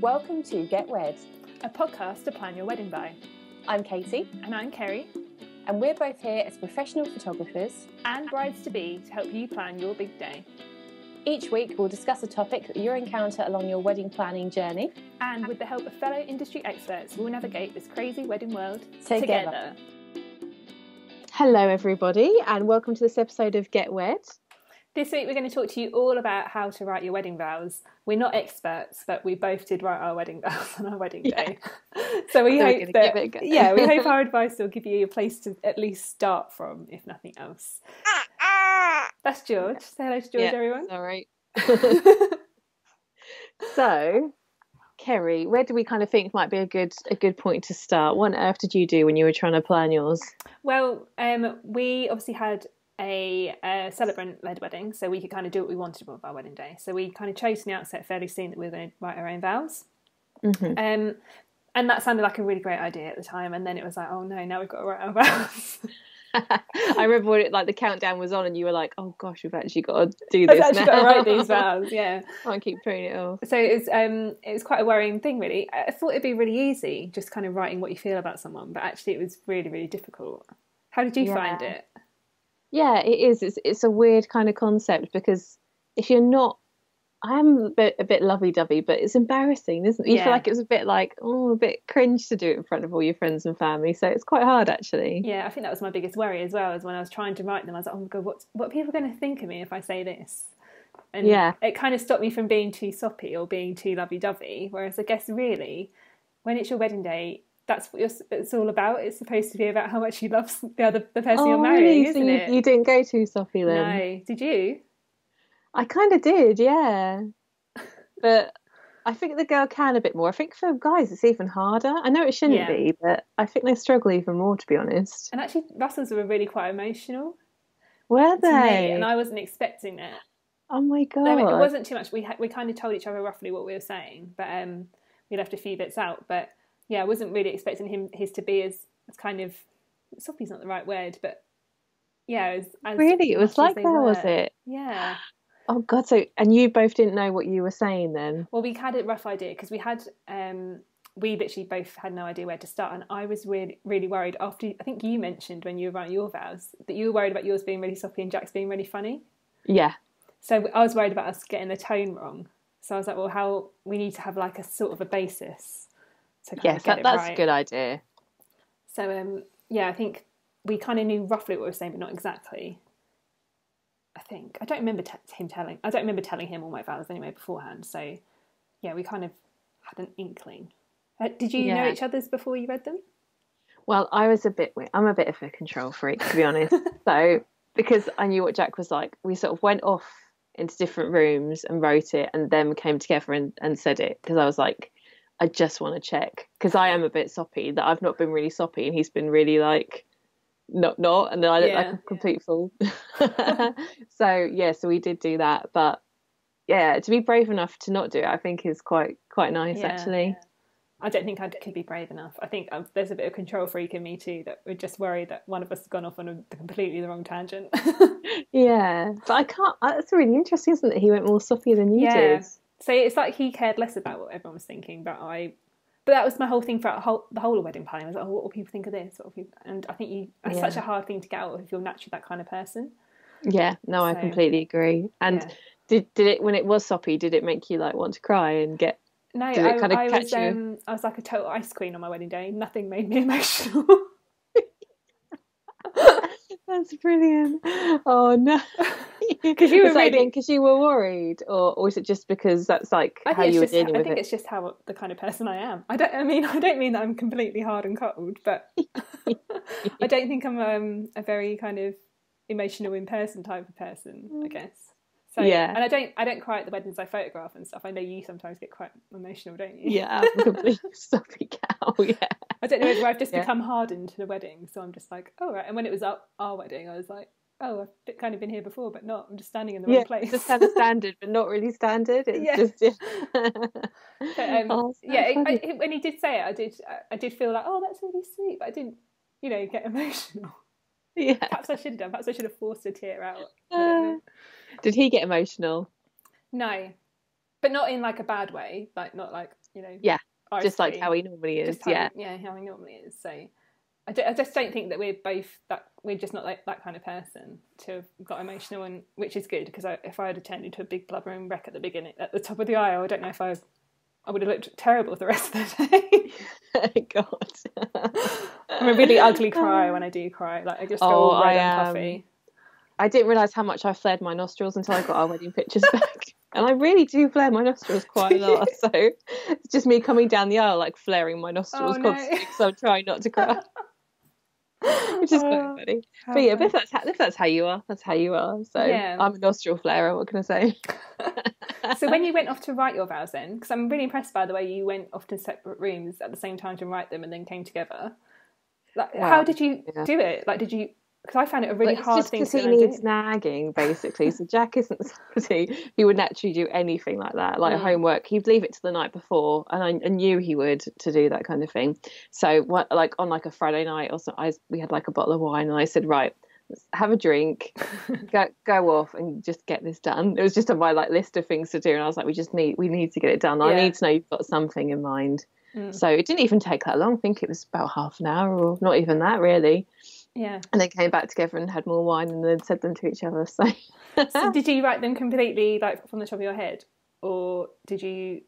Welcome to Get Wed, a podcast to plan your wedding by. I'm Katie. And I'm Kerrie. And we're both here as professional photographers and brides-to-be to help you plan your big day. Each week we'll discuss a topic that you'll encounter along your wedding planning journey. And with the help of fellow industry experts, we'll navigate this crazy wedding world together. Hello everybody and welcome to this episode of Get Wed. This week we're going to talk to you all about how to write your wedding vows. We're not experts, but we both did write our wedding vows on our wedding day. So we hope that, we hope our advice will give you a place to at least start from, if nothing else. That's George. Say hello to George, everyone. All right. So, Kerrie, where do we kind of think might be a good point to start? What on earth did you do when you were trying to plan yours? Well, we obviously had a celebrant-led wedding, so we could kind of do what we wanted with our wedding day. So we kind of chose from the outset fairly soon that we were going to write our own vows. Mm-hmm. And that sounded like a really great idea at the time. And then it was like, oh no, now we've got to write our vows. I remember when the countdown was on and you were like, oh gosh, we've actually got to do this. I've actually got to write these vows, yeah. Can't keep putting it off. So it was quite a worrying thing, really. I thought it'd be really easy, just kind of writing what you feel about someone, but actually it was really, really difficult. How did you find it? Yeah, it is. It's a weird kind of concept because if you're not, I am a bit lovey-dovey, but it's embarrassing, isn't it? You feel like it was a bit cringe to do it in front of all your friends and family. So it's quite hard, actually. Yeah, I think that was my biggest worry as well, is when I was trying to write them. I was like, oh my God, what are people going to think of me if I say this? And it kind of stopped me from being too soppy or being too lovey-dovey. Whereas I guess really, when it's your wedding day, that's what it's all about. It's supposed to be about how much you love the person you're marrying, isn't it? You didn't go too soppy then? No. Did you? I kind of did, yeah. But I think the girl can a bit more. I think for guys it's even harder. I know it shouldn't be, but I think they struggle even more, to be honest. And actually, Russell's were really quite emotional. Were they? And I wasn't expecting it. Oh my God. No, it wasn't too much. We kind of told each other roughly what we were saying, but we left a few bits out. But yeah, I wasn't really expecting his to be as kind of, soppy's not the right word, but yeah, as really, it was like that, was it? Yeah. Oh God! So, and you both didn't know what you were saying then? Well, we had a rough idea because we literally both had no idea where to start, and I was really, really worried after. I think you mentioned when you were writing your vows that you were worried about yours being really soppy and Jack's being really funny. Yeah. So I was worried about us getting the tone wrong. So I was like, well, how we need to have like a sort of a basis. Yes, that's right. A good idea. So, I think we kind of knew roughly what we were saying, but not exactly. I think. I don't remember telling him all my vows anyway beforehand. So, yeah, we kind of had an inkling. Did you know each other's before you read them? Well, I'm a bit of a control freak, to be honest. So, because I knew what Jack was like, we sort of went off into different rooms and wrote it and then came together and said it, because I was like, I just want to check, because I am a bit soppy, that I've not been really soppy and he's been really like not, and then I look like a complete fool. So we did do that, but to be brave enough to not do it, I think is quite nice, actually. I don't think I could be brave enough. I think there's a bit of control freak in me too, that we're just worried that one of us has gone off on a completely the wrong tangent. But I can't. That's really interesting, isn't it? He went more soppy than you did. So it's like he cared less about what everyone was thinking, but that was my whole thing throughout the whole of wedding planning. I was like, what will people think of this? And I think it's such a hard thing to get out of if you're naturally that kind of person. Yeah, no, I completely agree. And did it, when it was soppy, did it make you like want to cry and get? No, I was like a total ice queen on my wedding day. Nothing made me emotional. That's brilliant. Oh no. Because you were worried, or was it just because that's like how you were dealing with it? I think it's just how the kind of person I am. I don't mean that I'm completely hard and cold, but I don't think I'm a very kind of emotional in person type of person, I guess. So and I don't cry at the weddings I photograph and stuff. I know you sometimes get quite emotional, don't you? Yeah, I'm a complete soppy cow. Yeah. I don't know whether I've just become hardened to the wedding, so I'm just like, oh right. And when it was our wedding, I was like, oh, I've kind of been here before, but not. I'm just standing in the wrong place. Just kind of standard, but not really standard. It's just but, when he did say it, I did feel like, oh, that's really sweet, but I didn't, get emotional. Yeah. Perhaps I should have done. Perhaps I should have forced a tear out. Did he get emotional? No, but not in like a bad way. Like not like Yeah, ice just like cream. how he normally is. How he normally is. So I just don't think that we're just not like that kind of person to have got emotional, and which is good, because if I had turned into a big blubbering wreck at the top of the aisle, I don't know if I would have looked terrible the rest of the day. God. I'm a really ugly crier when I do cry. Like I just go all red and puffy. I didn't realise how much I flared my nostrils until I got our wedding pictures back. And I really do flare my nostrils quite a lot. So it's just me coming down the aisle, like flaring my nostrils constantly, because I'm trying not to cry. Which is quite funny. But yeah, but if that's how you are, that's how you are. So I'm a nostril flarer, what can I say? So when you went off to write your vows then, because I'm really impressed by the way you went off to separate rooms at the same time to write them and then came together. Like, how did you do it? Like, did you... Because I found it a really hard thing to do. Because he needs nagging, basically. So Jack isn't somebody who would naturally do anything like that. Like homework, he'd leave it to the night before, and I knew he would, to do that kind of thing. So, like on like a Friday night or so, we had like a bottle of wine, and I said, right, let's have a drink, go off, and just get this done. It was just on my like list of things to do, and I was like, we need to get it done. I need to know you've got something in mind. So it didn't even take that long. I think it was about half an hour, or not even that, really. Yeah. And they came back together and had more wine and then said them to each other. So did you write them completely like from the top of your head, or did you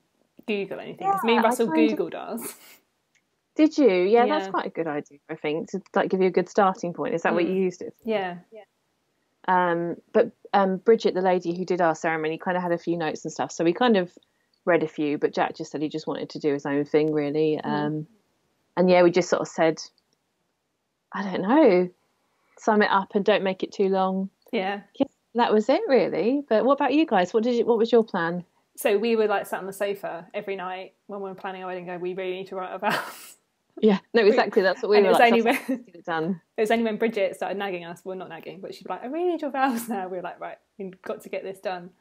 Google anything? Because me and Russell Googled ours. Did you? Yeah, that's quite a good idea, I think, to like give you a good starting point. Is that what you used it for? Yeah. But Bridget, the lady who did our ceremony, kind of had a few notes and stuff. So we kind of read a few, but Jack just said he just wanted to do his own thing, really. And yeah, we just sort of said, I don't know, sum it up and don't make it too long. Yeah, that was it, really. But what about you guys? What was your plan? So we were like sat on the sofa every night when we were planning our wedding, going, we really need to write our vows. Yeah, no, exactly. That's what we were like. Get it done. It was only when Bridget started nagging us. Well, not nagging, but she'd be like, I really need your vows now. We were like, right, we've got to get this done.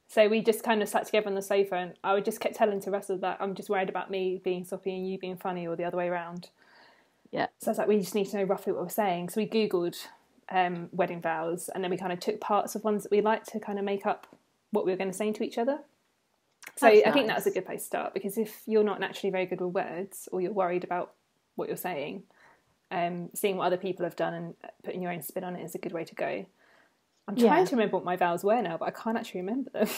So we just kind of sat together on the sofa, and I would just kept telling to Russell that I'm just worried about me being soppy and you being funny, or the other way around. Yeah. So I was like, we just need to know roughly what we're saying. So we Googled wedding vows, and then we kind of took parts of ones that we liked to kind of make up what we were going to say to each other. So I think that's a good place to start, because if you're not naturally very good with words, or you're worried about what you're saying, seeing what other people have done and putting your own spin on it is a good way to go. I'm trying to remember what my vows were now, but I can't actually remember them.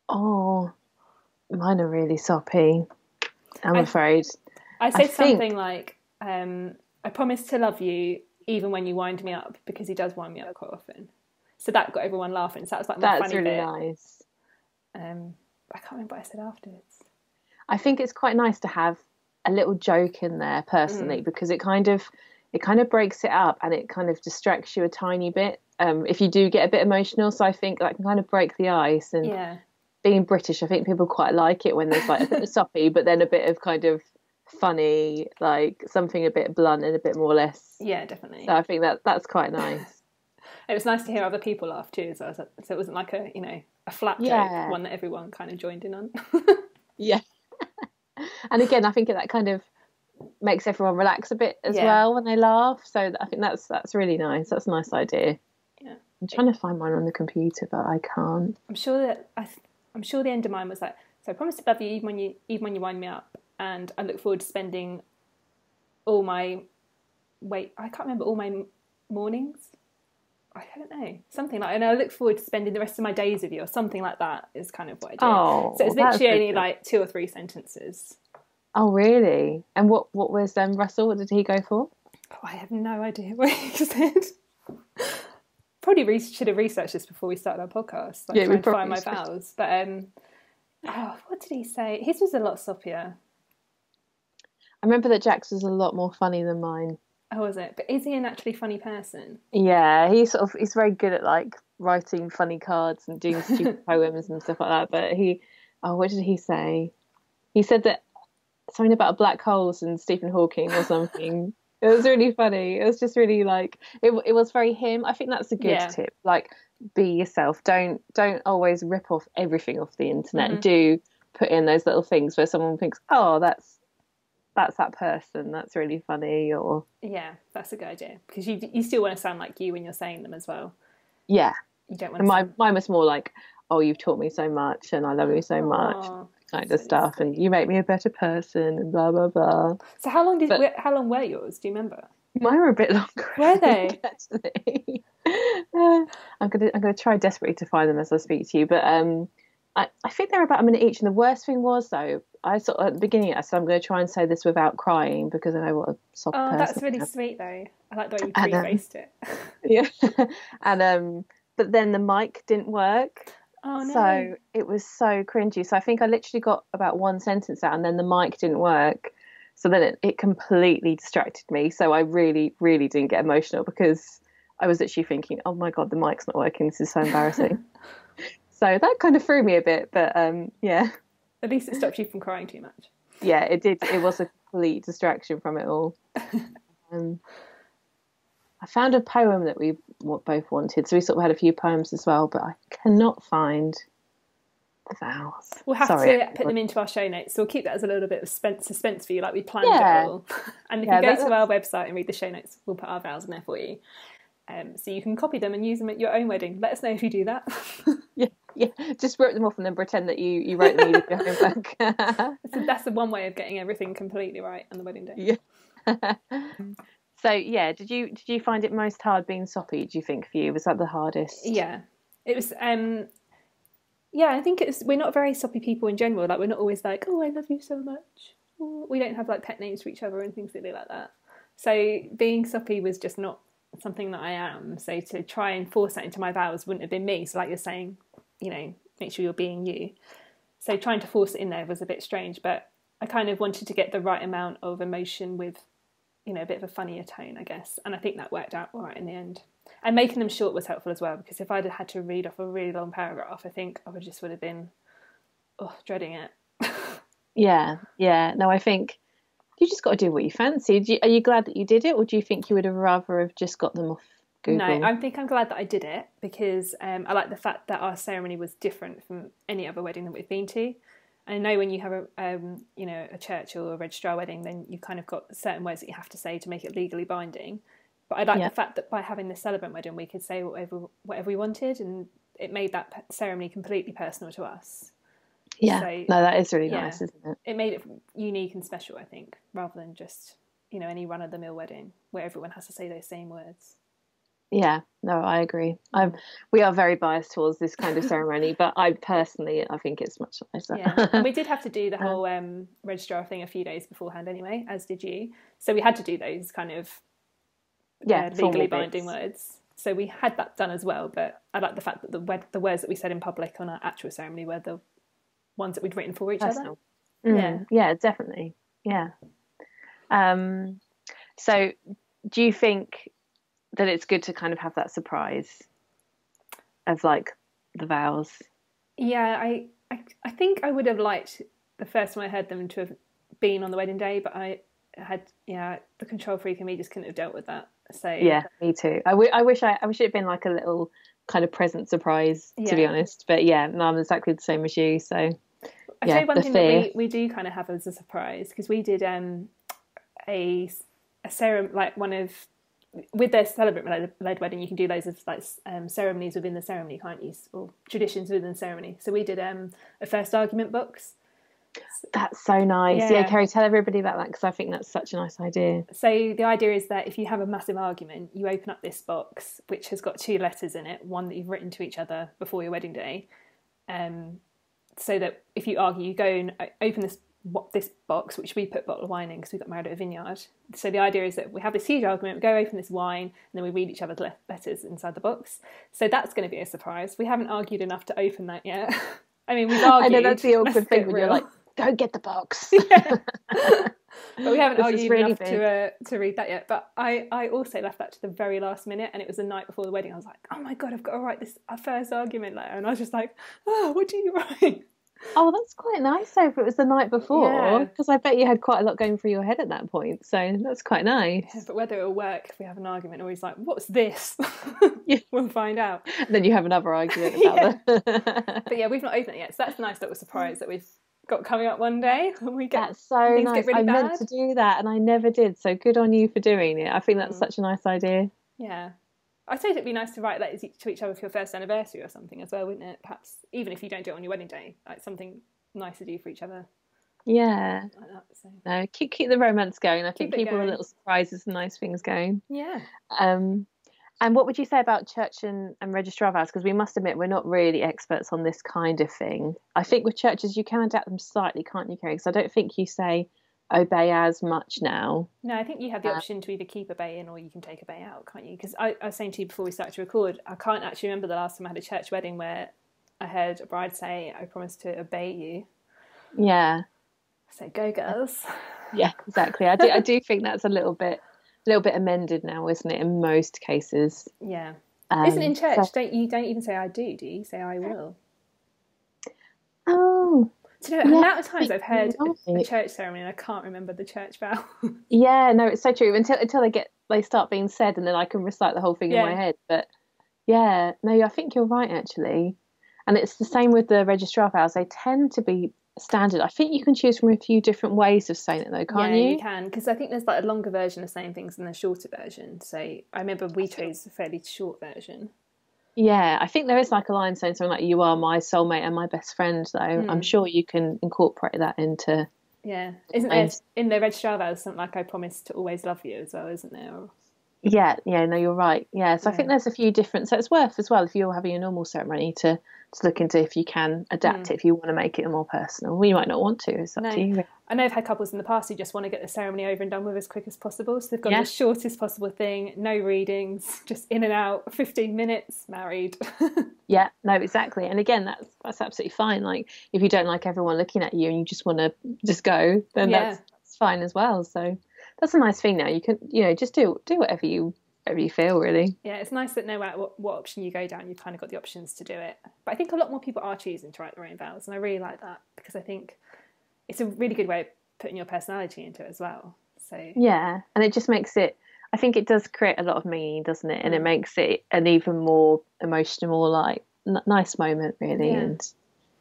Oh, mine are really soppy, I'm afraid. I said something like, I promise to love you even when you wind me up, because he does wind me up quite often. So that got everyone laughing. So that was like my funny bit. That's really nice. I can't remember what I said afterwards. I think it's quite nice to have a little joke in there, personally, because it kind of breaks it up, and it kind of distracts you a tiny bit if you do get a bit emotional. So I think that can kind of break the ice. And being British, I think people quite like it when there's like a bit of soppy, but then a bit of kind of funny, like something a bit blunt and a bit more less. Yeah, definitely. So I think that's quite nice. It was nice to hear other people laugh too, so it wasn't like a flat joke, one that everyone kind of joined in on. Yeah. And again, I think that kind of makes everyone relax a bit as well when they laugh. So I think that's really nice. That's a nice idea. Yeah. I'm trying to find mine on the computer, but I can't. I'm sure the end of mine was like, so I promise to love you even when you wind me up, and I look forward to spending all my I can't remember, all my mornings. I don't know, something like, and I look forward to spending the rest of my days with you, or something like that is kind of what I did. So it's literally only like 2 or 3 sentences. Oh, really? And what was Russell? What did he go for? Oh, I have no idea what he said. Probably should have researched this before we started our podcast. Like, trying to find my vows. But what did he say? His was a lot soppier. I remember that Jack's was a lot more funny than mine. Oh, was it? But is he a naturally funny person? Yeah, he's very good at like writing funny cards and doing stupid poems and stuff like that. But what did he say? He said that something about black holes and Stephen Hawking or something. It was really funny. It was just really like it was very him. I think that's a good tip. Like, be yourself. Don't always rip off everything off the internet. Mm-hmm. Do put in those little things where someone thinks, oh, that's that person, that's really funny. Or that's a good idea, because you still want to sound like you when you're saying them as well. Yeah, you don't want to mine was more like, oh, you've taught me so much and I love you so much. kind of stuff, and you make me a better person, and blah blah blah. So how long were yours? Do you remember? Mine were a bit longer. Were they? Actually, I'm gonna try desperately to find them as I speak to you, but I think they were about a minute each. And the worst thing was, though, I sort of, at the beginning I said I'm going to try and say this without crying because I know what a soft person. Oh, that's really sweet, though. I like the way you prefaced it. Yeah, and but then the mic didn't work. Oh no! So it was so cringy. So I think I literally got about one sentence out, and then the mic didn't work. So then it completely distracted me. So I really, really didn't get emotional because I was literally thinking, "Oh my god, the mic's not working. This is so embarrassing." So that kind of threw me a bit, but yeah. At least it stopped you from crying too much. Yeah, it did. It was a complete distraction from it all. I found a poem that we both wanted, so we sort of had a few poems as well, but I cannot find the vows. We'll have to put them into our show notes, so we'll keep that as a little bit of suspense for you, like we planned it all. And if you go to our website and read the show notes, we'll put our vows in there for you. So you can copy them and use them at your own wedding. Let us know if you do that. Yeah, just rip them off and then pretend that you wrote them. You did your homework. So that's the one way of getting everything completely right on the wedding day. Yeah. So yeah, did you find it most hard being soppy? Do you think for you was that the hardest? Yeah, it was. Yeah, I think it's. We're not very soppy people in general. Like we're not always like, oh, I love you so much. We don't have like pet names for each other and things silly like that. So being soppy was just not something that I am. So to try and force that into my vows wouldn't have been me. So like you're saying, you know, make sure you're being you. So trying to force it in there was a bit strange, but I kind of wanted to get the right amount of emotion with, you know, a bit of a funnier tone, I guess. And I think that worked out all right in the end. And making them short was helpful as well, because if I'd had to read off a really long paragraph, I think I would have been dreading it. Yeah. No, I think you just got to do what you fancy. Are you glad that you did it, or do you think you would have rather have just got them off Google? No, I think I'm glad that I did it because I like the fact that our ceremony was different from any other wedding that we've been to. I know when you have a church or a registrar wedding, then you've kind of got certain words that you have to say to make it legally binding. But I like the fact that by having the celebrant wedding, we could say whatever we wanted, and it made that ceremony completely personal to us. Yeah, so, no, that is really nice, isn't it? It made it unique and special, I think, rather than just, you know, any run-of-the-mill wedding where everyone has to say those same words. Yeah, no, I agree. We are very biased towards this kind of ceremony, but I think it's much nicer. Yeah, and we did have to do the whole registrar thing a few days beforehand anyway, as did you. So we had to do those kind of legally binding words. So we had that done as well, but I like the fact that the words that we said in public on our actual ceremony were the ones that we'd written for each other. Yeah, definitely. Yeah. So do you think that it's good to kind of have that surprise of like the vows? Yeah, I think I would have liked the first time I heard them to have been on the wedding day, but I had the control freak in me just couldn't have dealt with that. So yeah, me too. I wish it had been like a little kind of present surprise, to be honest. But yeah, no, I'm exactly the same as you. So I tell you one thing that we do kind of have as a surprise, because we did a ceremony, like one of, with their celebrant-led wedding, you can do loads of like ceremonies within the ceremony, can't you? Or traditions within the ceremony. So we did a first argument box. That's so nice. Yeah, Kerrie, tell everybody about that, because I think that's such a nice idea. So the idea is that if you have a massive argument, you open up this box, which has got 2 letters in it, one that you've written to each other before your wedding day. So that if you argue, you go and open this box, which we put a bottle of wine in because we got married at a vineyard. So the idea is that we have this huge argument, we go open this wine, and then we read each other's letters inside the box. So that's going to be a surprise. We haven't argued enough to open that yet. I mean, we've argued. I know that's the awkward thing when you're like, go get the box. Yeah. But we haven't argued enough to read that yet. But I also left that to the very last minute, and it was the night before the wedding. I was like, oh my God, I've got to write our first argument letter. And I was just like, what do you write? Oh, that's quite nice though, if it was the night before, because I bet you had quite a lot going through your head at that point, so that's quite nice. Yeah, but whether it'll work if we have an argument, or he's like, what's this? We'll find out. And then you have another argument about it. But yeah, we've not opened it yet, so that's a nice little surprise that we've got coming up one day. That's so nice. Really meant to do that and I never did, so good on you for doing it. I think that's such a nice idea. Yeah. I suppose it'd be nice to write letters to each other for your first anniversary or something as well, wouldn't it? Perhaps even if you don't do it on your wedding day, like something nice to do for each other. Yeah. Like that, so. No, keep the romance going. I think Keep it people are going. little surprises and nice things going. Yeah. And what would you say about church and registrar vows? Because we must admit we're not really experts on this kind of thing. I think with churches you can adapt them slightly, can't you, Kerrie? Because I don't think you say obey as much now. No, I think you have the option to either keep a bay in or you can take a bay out, can't you? Because I was saying to you before we started to record, I can't actually remember the last time I had a church wedding where I heard a bride say, "I promise to obey you." Yeah. So go girls. Yeah, exactly. I do think that's a little bit amended now, isn't it? In most cases. Yeah. Isn't it in church? So, you don't even say I do you? Say I will. Oh. Do you know, the amount of times I've heard a church ceremony and I can't remember the church vow. Yeah, no, it's so true. Until they start being said, and then I can recite the whole thing in my head. But yeah, no, I think you're right actually. And it's the same with the registrar vows. They tend to be standard. I think you can choose from a few different ways of saying it though, can't you? Yeah, you can, because I think there's like a longer version of saying things and a shorter version. So I remember we chose a fairly short version. Yeah, I think there is like a line saying something like "You are my soulmate and my best friend." Though I'm sure you can incorporate that into. Yeah, isn't there in the registrar vows something like "I promise to always love you" as well? Isn't there? Yeah, no, you're right. Yeah, so I think there's a few different. So it's worth as well if you're having a normal ceremony to look into if you can adapt it if you want to make it more personal. Well, you might not want to. It's up to you. I know I've had couples in the past who just want to get the ceremony over and done with as quick as possible. So they've got the shortest possible thing, no readings, just in and out, 15 minutes, married. Yeah, no, exactly. And again, that's absolutely fine. Like if you don't like everyone looking at you and you just want to just go, then that's fine as well. So that's a nice thing now. You can, just do whatever you feel, really. Yeah, it's nice that no matter what option you go down, you've kind of got the options to do it. But I think a lot more people are choosing to write their own vows, and I really like that because I think it's a really good way of putting your personality into it as well. So yeah, and it just makes it. I think it does create a lot of meaning, doesn't it? And it makes it an even more emotional, like nice moment, really. Yeah. And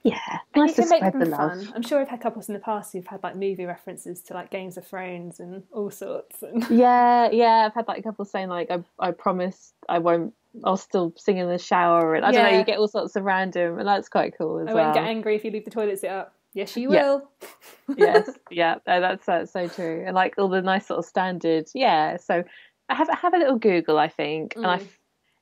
yeah, and nice you to can make spread them the love. fun. I'm sure I've had couples in the past who've had like movie references to like Games of Thrones and all sorts. And... Yeah, I've had like a couple saying like I promise I won't. I'll still sing in the shower, and I don't know. You get all sorts of random, and that's quite cool as well. I won't get angry if you leave the toilet seat up. Yes, you will. Yes, yeah, that's so true. And like all the nice sort of standard. Yeah, so I have a little Google, I think, and I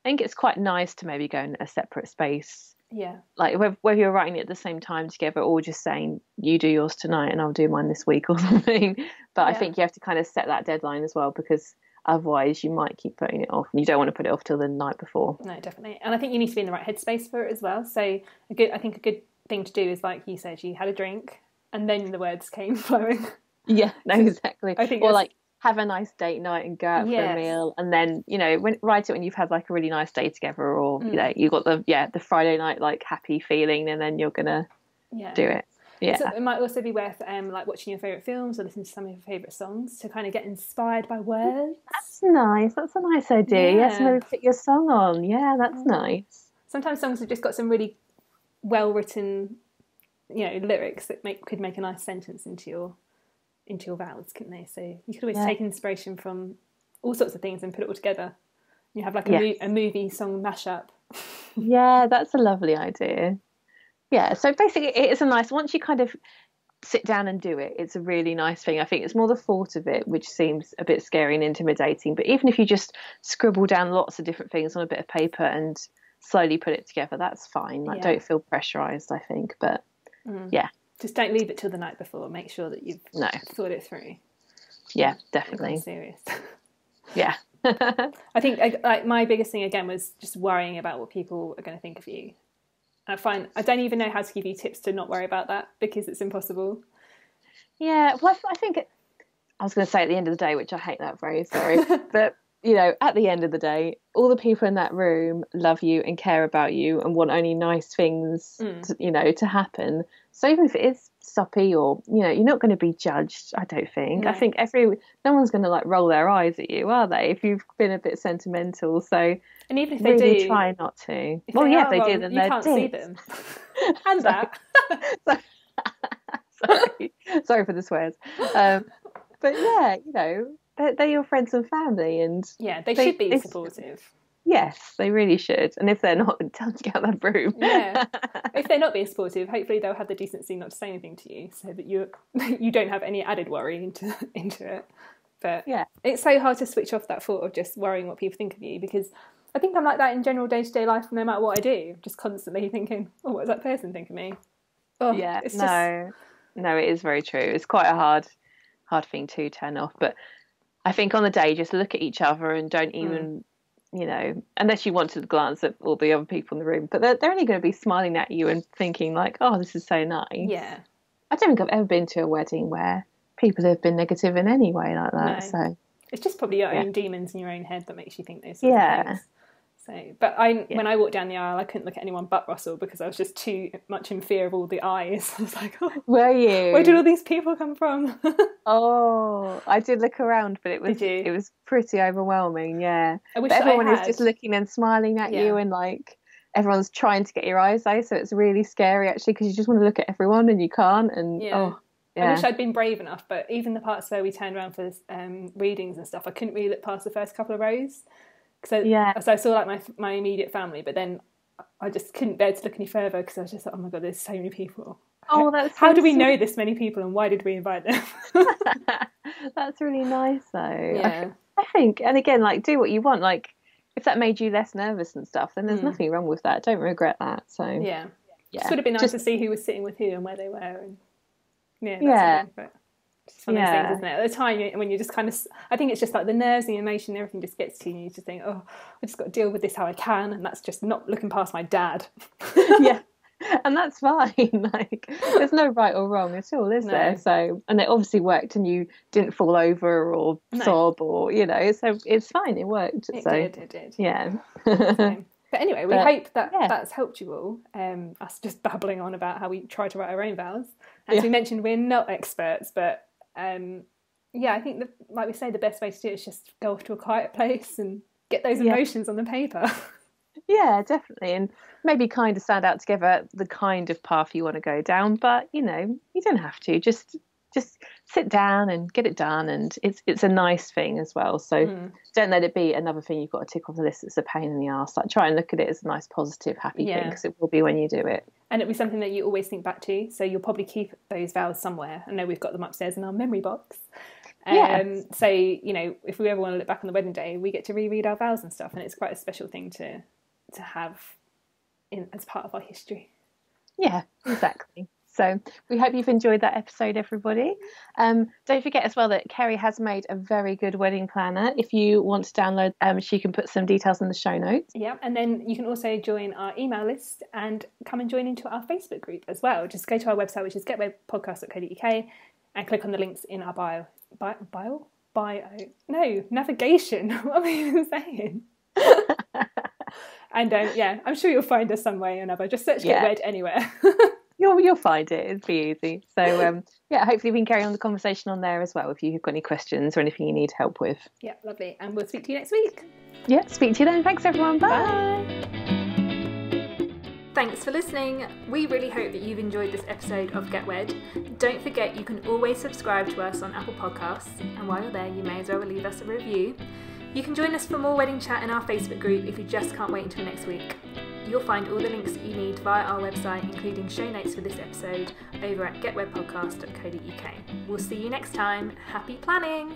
think it's quite nice to maybe go in a separate space. Yeah, like whether you're writing it at the same time together or just saying you do yours tonight and I'll do mine this week or something. But I think you have to kind of set that deadline as well, because otherwise you might keep putting it off, and you don't want to put it off till the night before. No, definitely. And I think you need to be in the right headspace for it as well. So I think a good thing to do is, like you said, you had a drink and then the words came flowing. Yeah, no, exactly. I think or like have a nice date night and go out for a meal, and then write it when you've had like a really nice day together, or you got the Friday night like happy feeling, and then you're gonna do it. Yeah, so it might also be worth like watching your favourite films or listening to some of your favourite songs to kind of get inspired by words. That's nice. That's a nice idea. Yes, maybe put your song on. Yeah, that's nice. Sometimes songs have just got some really well written, lyrics that could make a nice sentence into your vows, couldn't they? So you could always take inspiration from all sorts of things and put it all together. You have like a movie song mashup. Yeah, that's a lovely idea. Yeah, so basically it is a nice, once you kind of sit down and do it, it's a really nice thing. I think it's more the thought of it which seems a bit scary and intimidating, but even if you just scribble down lots of different things on a bit of paper and slowly put it together, that's fine. Like don't feel pressurized, I think, but just don't leave it till the night before. Make sure that you've thought it through. Yeah, definitely. Serious. Yeah. I think like my biggest thing again was just worrying about what people are going to think of you. I don't even know how to give you tips to not worry about that, because it's impossible. Yeah, well, I think I was going to say at the end of the day, which I hate that phrase, sorry, but at the end of the day, all the people in that room love you and care about you and want only nice things, to happen. So even if it is soppy or, you're not going to be judged, I don't think. No. I think no one's going to like roll their eyes at you, are they? If you've been a bit sentimental. So and even if they really do, try not to. If they do, then you can't see them. And that. Sorry for the swears. But yeah, they're your friends and family, and they should be supportive. Yes, they really should. And if they're not, then tell them to get out of that room. Yeah. If they're not being supportive, hopefully they'll have the decency not to say anything to you, so that you don't have any added worry into it. But yeah, it's so hard to switch off that thought of just worrying what people think of you, because I think I'm like that in general day-to-day life, no matter what I do. I'm just constantly thinking, oh, what does that person think of me? Oh, yeah, no, it is very true. It's quite a hard thing to turn off. But I think on the day, just look at each other and don't even, unless you want to glance at all the other people in the room, but they're only going to be smiling at you and thinking like, oh, this is so nice. Yeah. I don't think I've ever been to a wedding where people have been negative in any way like that. No. So it's just probably your own demons in your own head that makes you think those sorts of things. So, but when I walked down the aisle, I couldn't look at anyone but Russell because I was just too much in fear of all the eyes. I was like, oh, were you? Where did all these people come from? Oh, I did look around, but it was pretty overwhelming. Yeah, I wish everyone is just looking and smiling at you, and like everyone's trying to get your eyes out, so it's really scary actually because you just want to look at everyone and you can't. And I wish I'd been brave enough, but even the parts where we turned around for readings and stuff, I couldn't really look past the first couple of rows. So I saw like my immediate family, but then I just couldn't bear to look any further because I was just like, oh my God, there's so many people. Oh, that's how do we know this many people and why did we invite them? That's really nice though. Yeah. I think, and again, like do what you want. Like if that made you less nervous and stuff, then there's nothing wrong with that. Don't regret that. So yeah. Just would have been nice to see who was sitting with who and where they were. And that's but it's one of those things, isn't it? At the time when you just kind of, I think it's just like the nerves, the emotion, everything just gets to you and you just think, oh, I just got to deal with this how I can, and that's just not looking past my dad. Yeah, and that's fine. Like there's no right or wrong at all, is there? So, and it obviously worked and you didn't fall over or sob or so it's fine, it worked. It did. Yeah. But anyway, we hope that that's helped you all. Us just babbling on about how we try to write our own vows. As we mentioned, we're not experts, but I think like we say, the best way to do it is just go off to a quiet place and get those emotions on the paper. Yeah, definitely, and maybe kind of stand out together the kind of path you want to go down. But you don't have to. Just sit down and get it done, and it's a nice thing as well. So don't let it be another thing you've got to tick off the list. It's a pain in the arse. Like try and look at it as a nice, positive, happy thing, because it will be when you do it. And it'll be something that you always think back to. So you'll probably keep those vows somewhere. I know we've got them upstairs in our memory box. So if we ever want to look back on the wedding day, we get to reread our vows and stuff, and it's quite a special thing to have as part of our history. Yeah, exactly. So we hope you've enjoyed that episode, everybody. Don't forget as well that Kerrie has made a very good wedding planner. If you want to download, she can put some details in the show notes. Yeah, and then you can also join our email list and come and join into our Facebook group as well. Just go to our website, which is getwebpodcast.co.uk, and click on the links in our bio. No, navigation. What am I even saying? And I'm sure you'll find us some way or another. Just search Get Wed anywhere. You'll find it. It'll be easy. So hopefully we can carry on the conversation on there as well if you've got any questions or anything you need help with. Yeah, lovely. And we'll speak to you next week. Yeah, speak to you then. Thanks everyone. Bye. Thanks for listening. We really hope that you've enjoyed this episode of Get Wed. Don't forget you can always subscribe to us on Apple Podcasts, and while you're there you may as well leave us a review. You can join us for more wedding chat in our Facebook group if you just can't wait until next week. You'll find all the links that you need via our website, including show notes for this episode, over at getwebpodcast.co.uk. We'll see you next time. Happy planning!